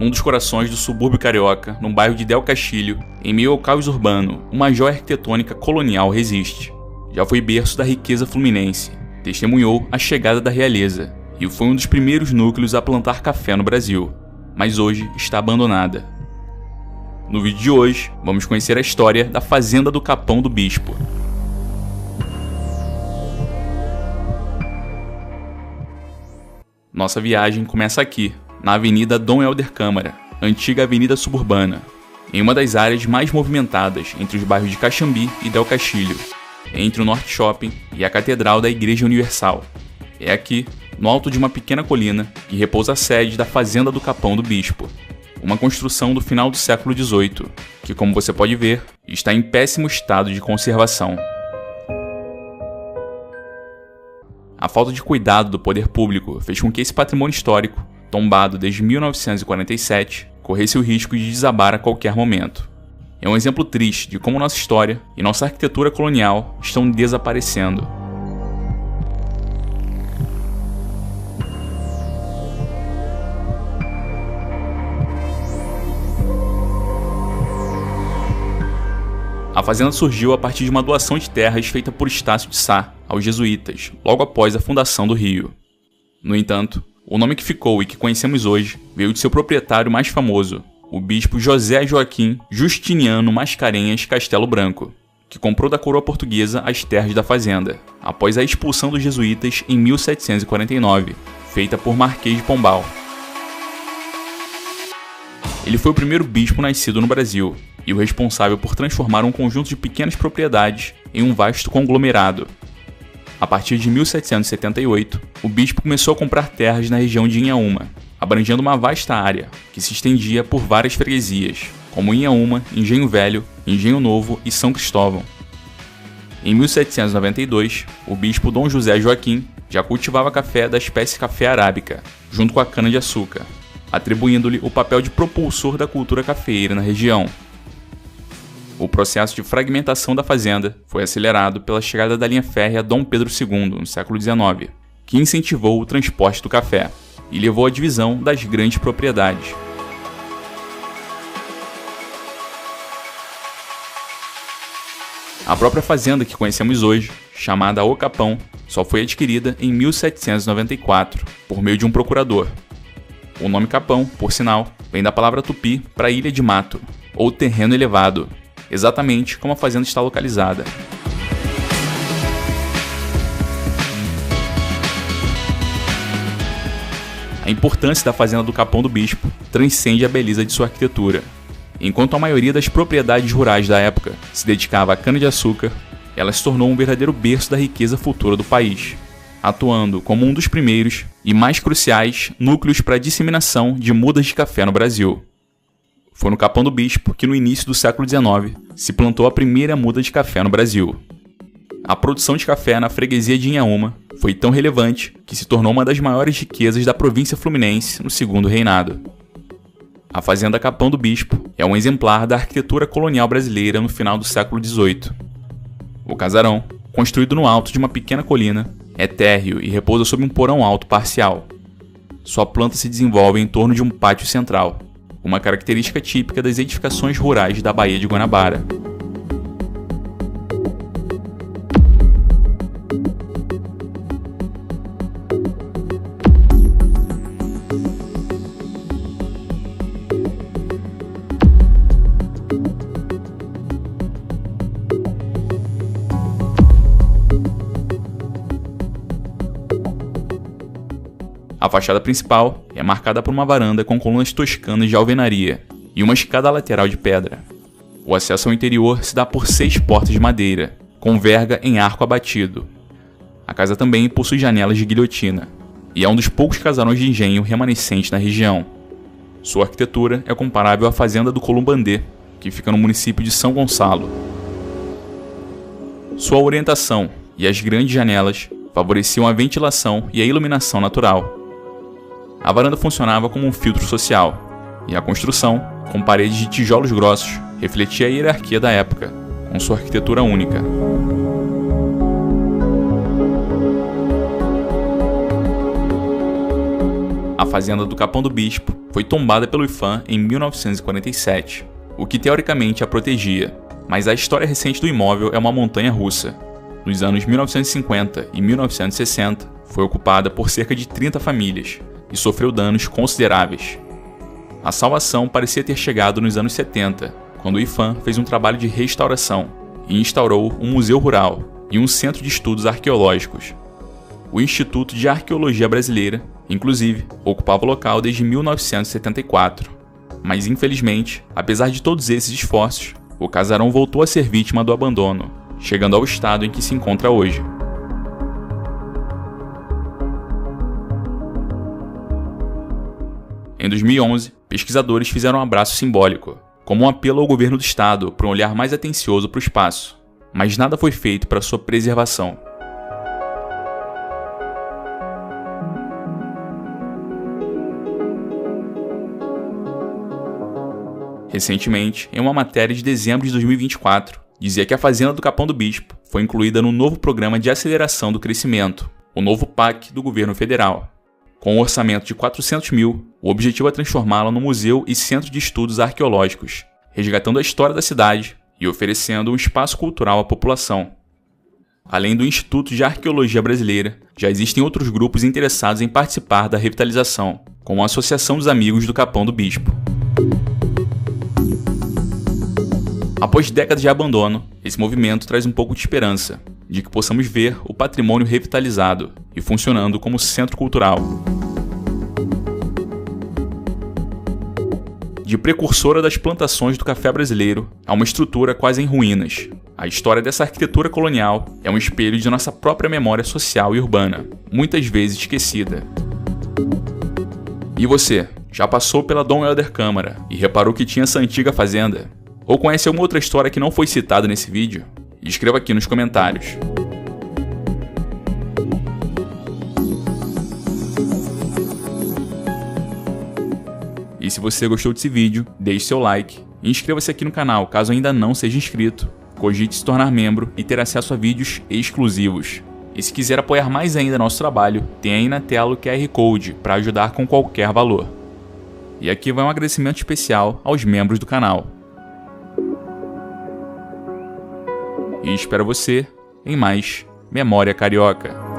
um dos corações do subúrbio carioca, no bairro de Del Castilho, em meio ao caos urbano, uma joia arquitetônica colonial resiste. Já foi berço da riqueza fluminense, testemunhou a chegada da realeza e foi um dos primeiros núcleos a plantar café no Brasil, mas hoje está abandonada. No vídeo de hoje, vamos conhecer a história da Fazenda do Capão do Bispo. Nossa viagem começa aqui, na Avenida Dom Helder Câmara, antiga avenida suburbana, em uma das áreas mais movimentadas entre os bairros de Caxambi e Del Castilho, entre o Norte Shopping e a Catedral da Igreja Universal. É aqui, no alto de uma pequena colina, que repousa a sede da Fazenda do Capão do Bispo, uma construção do final do século XVIII, que, como você pode ver, está em péssimo estado de conservação. A falta de cuidado do poder público fez com que esse patrimônio histórico, tombado desde 1947, corresse o risco de desabar a qualquer momento. É um exemplo triste de como nossa história e nossa arquitetura colonial estão desaparecendo. A fazenda surgiu a partir de uma doação de terras feita por Estácio de Sá aos jesuítas, logo após a fundação do Rio. No entanto, o nome que ficou e que conhecemos hoje veio de seu proprietário mais famoso, o bispo José Joaquim Justiniano Mascarenhas Castelo Branco, que comprou da coroa portuguesa as terras da fazenda, após a expulsão dos jesuítas em 1749, feita por Marquês de Pombal. Ele foi o primeiro bispo nascido no Brasil e o responsável por transformar um conjunto de pequenas propriedades em um vasto conglomerado. A partir de 1778, o bispo começou a comprar terras na região de Inhaúma, abrangendo uma vasta área que se estendia por várias freguesias, como Inhaúma, Engenho Velho, Engenho Novo e São Cristóvão. Em 1792, o bispo Dom José Joaquim já cultivava café da espécie café arábica, junto com a cana-de-açúcar, atribuindo-lhe o papel de propulsor da cultura cafeeira na região. O processo de fragmentação da fazenda foi acelerado pela chegada da linha férrea Dom Pedro II, no século XIX, que incentivou o transporte do café e levou à divisão das grandes propriedades. A própria fazenda que conhecemos hoje, chamada O Capão, só foi adquirida em 1794, por meio de um procurador. O nome Capão, por sinal, vem da palavra tupi para ilha de mato, ou terreno elevado, exatamente como a fazenda está localizada. A importância da Fazenda do Capão do Bispo transcende a beleza de sua arquitetura. Enquanto a maioria das propriedades rurais da época se dedicava à cana-de-açúcar, ela se tornou um verdadeiro berço da riqueza futura do país, atuando como um dos primeiros e mais cruciais núcleos para a disseminação de mudas de café no Brasil. Foi no Capão do Bispo que, no início do século XIX, se plantou a primeira muda de café no Brasil. A produção de café na freguesia de Inhaúma foi tão relevante que se tornou uma das maiores riquezas da província fluminense no Segundo Reinado. A Fazenda Capão do Bispo é um exemplar da arquitetura colonial brasileira no final do século XVIII. O casarão, construído no alto de uma pequena colina, é térreo e repousa sob um porão alto parcial. Sua planta se desenvolve em torno de um pátio central, uma característica típica das edificações rurais da Baía de Guanabara. A fachada principal é marcada por uma varanda com colunas toscanas de alvenaria e uma escada lateral de pedra. O acesso ao interior se dá por 6 portas de madeira, com verga em arco abatido. A casa também possui janelas de guilhotina, e é um dos poucos casarões de engenho remanescentes na região. Sua arquitetura é comparável à Fazenda do Columbandê, que fica no município de São Gonçalo. Sua orientação e as grandes janelas favoreciam a ventilação e a iluminação natural. A varanda funcionava como um filtro social, e a construção, com paredes de tijolos grossos, refletia a hierarquia da época, com sua arquitetura única. A Fazenda do Capão do Bispo foi tombada pelo IPHAN em 1947, o que teoricamente a protegia, mas a história recente do imóvel é uma montanha russa. Nos anos 1950 e 1960, foi ocupada por cerca de 30 famílias e sofreu danos consideráveis. A salvação parecia ter chegado nos anos 70, quando o IPHAN fez um trabalho de restauração e instaurou um museu rural e um centro de estudos arqueológicos. O Instituto de Arqueologia Brasileira, inclusive, ocupava o local desde 1974. Mas infelizmente, apesar de todos esses esforços, o casarão voltou a ser vítima do abandono, chegando ao estado em que se encontra hoje. Em 2011, pesquisadores fizeram um abraço simbólico, como um apelo ao governo do estado para um olhar mais atencioso para o espaço, mas nada foi feito para sua preservação. Recentemente, em uma matéria de dezembro de 2024, dizia que a Fazenda do Capão do Bispo foi incluída no novo Programa de Aceleração do Crescimento, o novo PAC do governo federal. Com um orçamento de 400 mil, o objetivo é transformá-la num museu e centro de estudos arqueológicos, resgatando a história da cidade e oferecendo um espaço cultural à população. Além do Instituto de Arqueologia Brasileira, já existem outros grupos interessados em participar da revitalização, como a Associação dos Amigos do Capão do Bispo. Após décadas de abandono, esse movimento traz um pouco de esperança de que possamos ver o patrimônio revitalizado e funcionando como centro cultural. De precursora das plantações do café brasileiro a uma estrutura quase em ruínas, a história dessa arquitetura colonial é um espelho de nossa própria memória social e urbana, muitas vezes esquecida. E você, já passou pela Dom Helder Câmara e reparou que tinha essa antiga fazenda? Ou conhece alguma outra história que não foi citada nesse vídeo? Escreva aqui nos comentários. E se você gostou desse vídeo, deixe seu like e inscreva-se aqui no canal caso ainda não seja inscrito. Cogite se tornar membro e ter acesso a vídeos exclusivos. E se quiser apoiar mais ainda nosso trabalho, tem aí na tela o QR Code para ajudar com qualquer valor. E aqui vai um agradecimento especial aos membros do canal. E espero você em mais Memória Carioca.